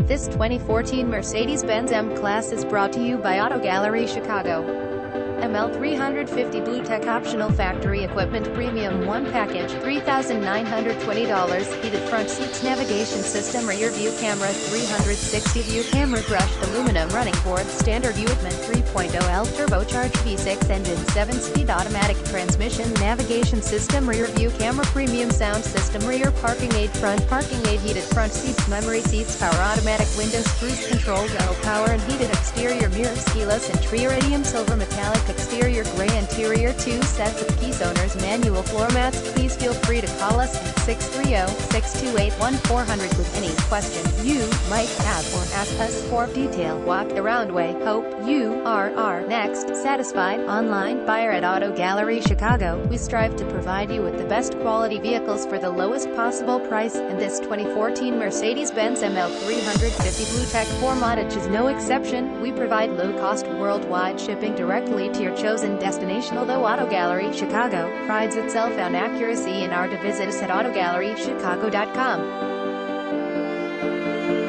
This 2014 Mercedes-Benz M-Class is brought to you by Auto Gallery Chicago. ML350 BlueTEC optional factory equipment premium 1 package $3,920, heated front seats, navigation system, rear view camera, 360 view camera, brushed aluminum running boards, standard equipment, 3.0L turbocharged V6 engine, 7-speed automatic transmission, navigation system, rear view camera, premium sound system, rear parking aid, front parking aid, heated front seats, memory seats, power automatic windows, cruise control, dual power and heated exterior mirrors, keyless entry, iridium silver metallic exterior, gray interior, 2 sets of keys, owner's manual, floor mats. Please feel free to call us at 630-628-1400 with any question you might have or ask us for detailed walk-around way. Hope you are our next satisfied online buyer at Auto Gallery Chicago. We strive to provide you with the best quality vehicles for the lowest possible price, and this 2014 Mercedes-Benz ML350 BlueTEC 4MATIC is no exception. We provide low-cost worldwide shipping directly to your chosen destination. Although Auto Gallery Chicago prides itself on accuracy in our to visit us at autogallerychicago.com.